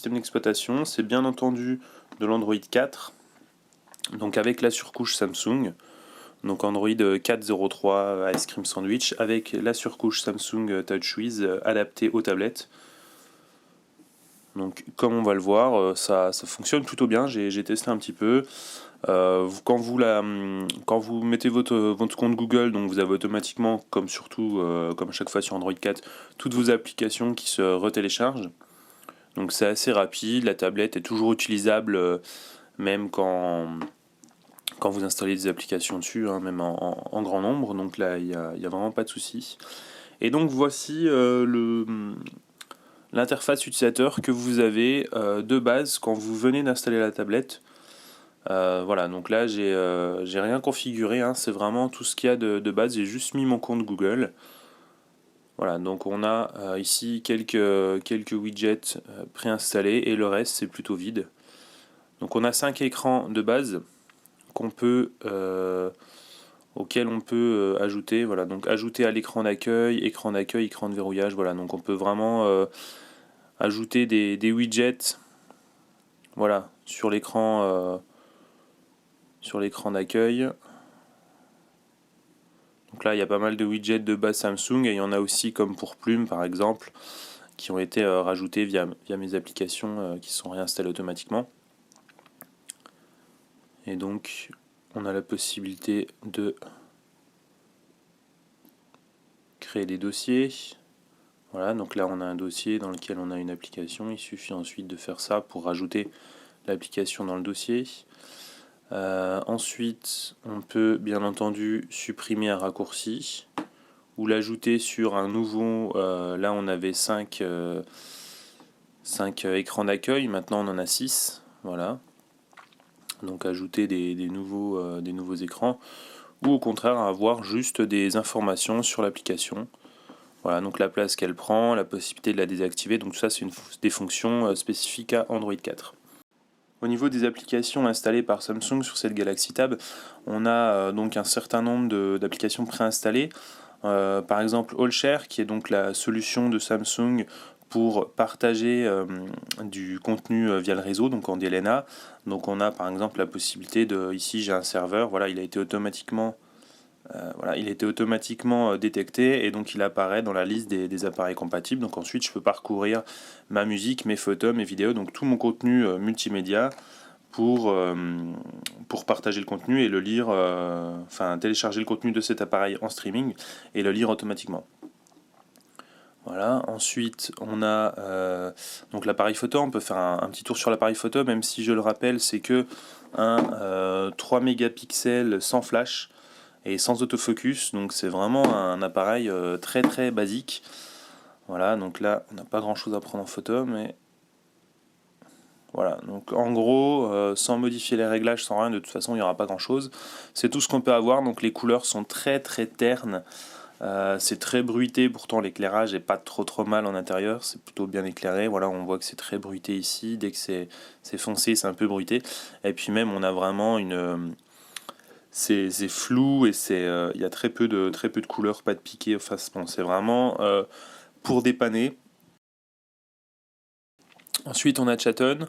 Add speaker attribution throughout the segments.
Speaker 1: système d'exploitation, c'est bien entendu de l'Android 4, donc avec la surcouche Samsung, donc Android 4.03 Ice Cream Sandwich, avec la surcouche Samsung TouchWiz adaptée aux tablettes. Donc comme on va le voir, ça fonctionne plutôt bien, j'ai testé un petit peu. Quand vous mettez votre compte Google, donc vous avez automatiquement, comme à chaque fois sur Android 4, toutes vos applications qui se retéléchargent. Donc c'est assez rapide, la tablette est toujours utilisable même quand vous installez des applications dessus, hein, même en grand nombre. Donc là, il y a vraiment pas de souci. Et donc voici l'interface utilisateur que vous avez de base quand vous venez d'installer la tablette. Voilà, donc là j'ai rien configuré, hein, c'est vraiment tout ce qu'il y a de base, j'ai juste mis mon compte Google. Voilà, donc on a ici quelques widgets préinstallés et le reste c'est plutôt vide. Donc on a 5 écrans de base auxquels on peut ajouter. Voilà, donc ajouter à l'écran d'accueil, écran de verrouillage. Voilà, donc on peut vraiment ajouter des widgets. Voilà, sur l'écran d'accueil. Donc là, il y a pas mal de widgets de base Samsung et il y en a aussi comme pour Plume par exemple qui ont été rajoutés via mes applications qui sont réinstallées automatiquement. Et donc, on a la possibilité de créer des dossiers. Voilà, donc là on a un dossier dans lequel on a une application. Il suffit ensuite de faire ça pour rajouter l'application dans le dossier. Ensuite, on peut bien entendu supprimer un raccourci ou l'ajouter sur un nouveau. Là, on avait 5 écrans d'accueil, maintenant on en a 6. Voilà. Donc ajouter des nouveaux écrans ou au contraire avoir juste des informations sur l'application. Voilà, donc la place qu'elle prend, la possibilité de la désactiver. Donc tout ça, c'est des fonctions spécifiques à Android 4. Au niveau des applications installées par Samsung sur cette Galaxy Tab, on a donc un certain nombre d'applications préinstallées. Par exemple AllShare, qui est donc la solution de Samsung pour partager du contenu via le réseau, donc en DLNA. Donc on a par exemple la possibilité ici j'ai un serveur, voilà, il a été automatiquement détecté et donc il apparaît dans la liste des appareils compatibles. Donc ensuite je peux parcourir ma musique, mes photos, mes vidéos, donc tout mon contenu multimédia pour partager le contenu et le lire, télécharger le contenu de cet appareil en streaming et le lire automatiquement. Voilà, ensuite on a donc l'appareil photo, on peut faire un petit tour sur l'appareil photo, même si je le rappelle c'est que un 3 mégapixels sans flash et sans autofocus, donc c'est vraiment un appareil très très basique. Voilà, donc là on n'a pas grand chose à prendre en photo, mais voilà, donc en gros, sans modifier les réglages, sans rien, de toute façon il n'y aura pas grand chose. C'est tout ce qu'on peut avoir, donc les couleurs sont très très ternes. C'est très bruité, pourtant l'éclairage est pas trop mal en intérieur, c'est plutôt bien éclairé. Voilà, on voit que c'est très bruité ici, dès que c'est foncé, c'est un peu bruité. Et puis même, on a vraiment c'est flou et il y a très peu de couleurs, pas de piqué. Enfin, bon, c'est vraiment pour dépanner. Ensuite, on a Chaton,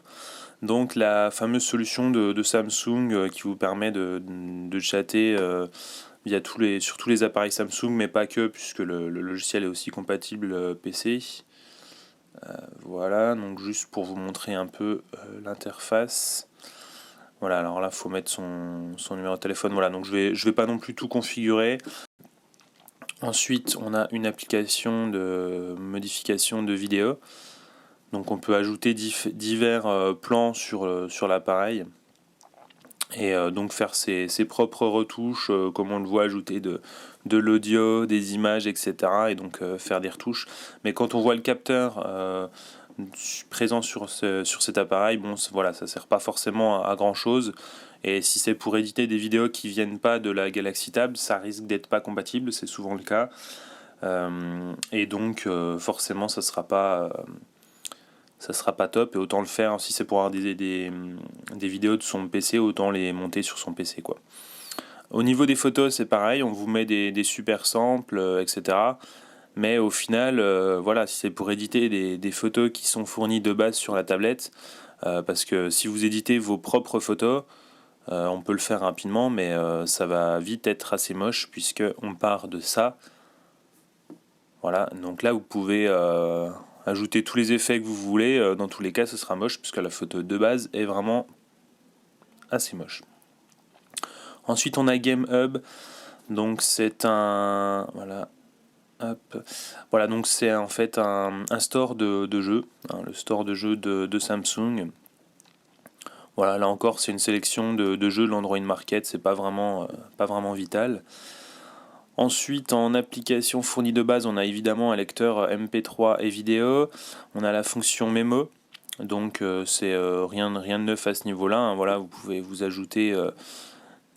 Speaker 1: donc la fameuse solution de Samsung qui vous permet de chatter sur tous les appareils Samsung, mais pas que, puisque le logiciel est aussi compatible PC. Voilà, donc juste pour vous montrer un peu l'interface. Voilà, alors là, il faut mettre son numéro de téléphone. Voilà, donc je vais pas non plus tout configurer. Ensuite, on a une application de modification de vidéo. Donc on peut ajouter divers plans sur l'appareil et donc faire ses propres retouches, comme on le voit, ajouter de l'audio, des images, etc. Et donc faire des retouches. Mais quand on voit le capteur présent sur cet appareil, bon, voilà, ça sert pas forcément à grand chose. Et si c'est pour éditer des vidéos qui viennent pas de la Galaxy Tab, ça risque d'être pas compatible, c'est souvent le cas. Et donc forcément ça sera pas top, et autant le faire si c'est pour avoir des vidéos de son PC, autant les monter sur son PC quoi. Au niveau des photos c'est pareil, on vous met des super samples, etc. Mais au final, voilà, si c'est pour éditer des photos qui sont fournies de base sur la tablette, parce que si vous éditez vos propres photos, on peut le faire rapidement, mais ça va vite être assez moche puisque on part de ça. Voilà, donc là vous pouvez ajouter tous les effets que vous voulez. Dans tous les cas, ce sera moche puisque la photo de base est vraiment assez moche. Ensuite, on a GameHub. Donc c'est un voilà, donc c'est en fait un store de jeux, hein, le store de jeux de Samsung. Voilà, là encore, c'est une sélection de jeux de l'Android Market, c'est pas vraiment vital. Ensuite, en application fournie de base, on a évidemment un lecteur MP3 et vidéo. On a la fonction Memo, donc c'est rien de neuf à ce niveau-là, hein. Voilà, vous pouvez vous ajouter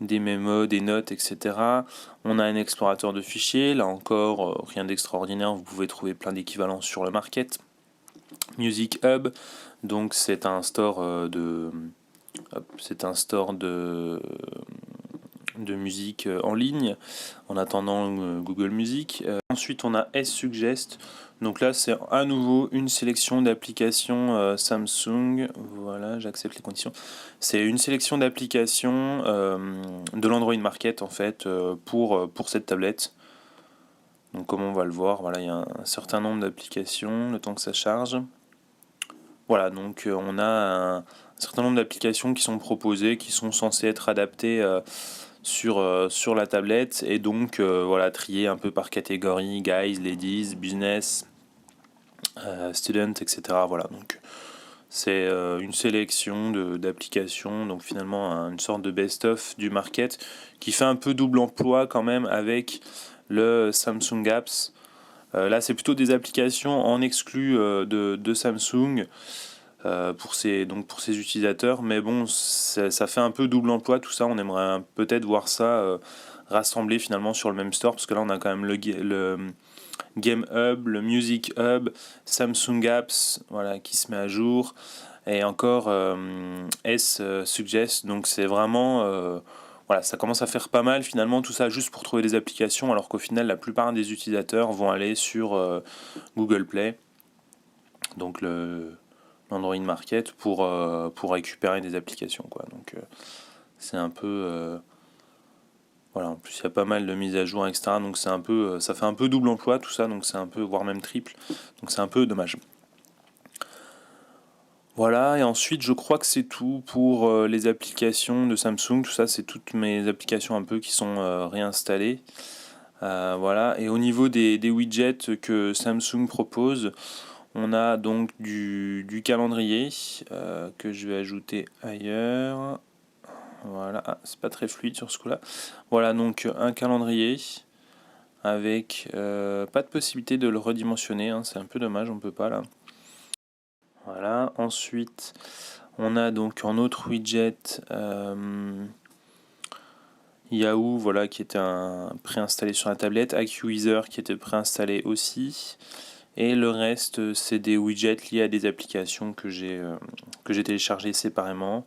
Speaker 1: des mémos, des notes, etc. On a un explorateur de fichiers, là encore, rien d'extraordinaire, vous pouvez trouver plein d'équivalents sur le market. Music Hub, donc c'est un store de musique en ligne, en attendant Google Music. Ensuite, on a S-Suggest. Donc là, c'est à nouveau une sélection d'applications Samsung. Voilà, j'accepte les conditions. C'est une sélection d'applications de l'Android Market, en fait, pour cette tablette. Donc comme on va le voir, voilà, il y a un certain nombre d'applications, le temps que ça charge. Voilà, donc on a un certain nombre d'applications qui sont proposées, qui sont censées être adaptées sur la tablette, et donc voilà, triées un peu par catégorie, guys, ladies, business, student, etc. Voilà, donc c'est une sélection d'applications, donc finalement une sorte de best-of du market, qui fait un peu double emploi quand même avec le Samsung Apps. Là, c'est plutôt des applications en exclu de Samsung pour ses utilisateurs, mais bon, ça fait un peu double emploi tout ça. On aimerait peut-être voir ça rassemblé finalement sur le même store, parce que là, on a quand même le Game Hub, le Music Hub, Samsung Apps, voilà, qui se met à jour, et encore S-Suggest. Donc c'est vraiment voilà, ça commence à faire pas mal finalement tout ça juste pour trouver des applications, alors qu'au final la plupart des utilisateurs vont aller sur Google Play, donc l'Android Market, pour récupérer des applications, quoi. Donc c'est un peu voilà, en plus il y a pas mal de mises à jour, etc. Donc c'est un peu, ça fait un peu double emploi tout ça, donc c'est un peu, voire même triple. Donc c'est un peu dommage. Voilà, et ensuite je crois que c'est tout pour les applications de Samsung. Tout ça, c'est toutes mes applications un peu qui sont réinstallées. Voilà, et au niveau des widgets que Samsung propose, on a donc du calendrier que je vais ajouter ailleurs. Voilà, c'est pas très fluide sur ce coup-là. Voilà, donc un calendrier avec pas de possibilité de le redimensionner, hein, c'est un peu dommage, on peut pas là. Voilà, ensuite on a donc en autre widget Yahoo, voilà, qui était préinstallé sur la tablette, AccuWeather qui était préinstallé aussi, et le reste c'est des widgets liés à des applications que j'ai téléchargées séparément.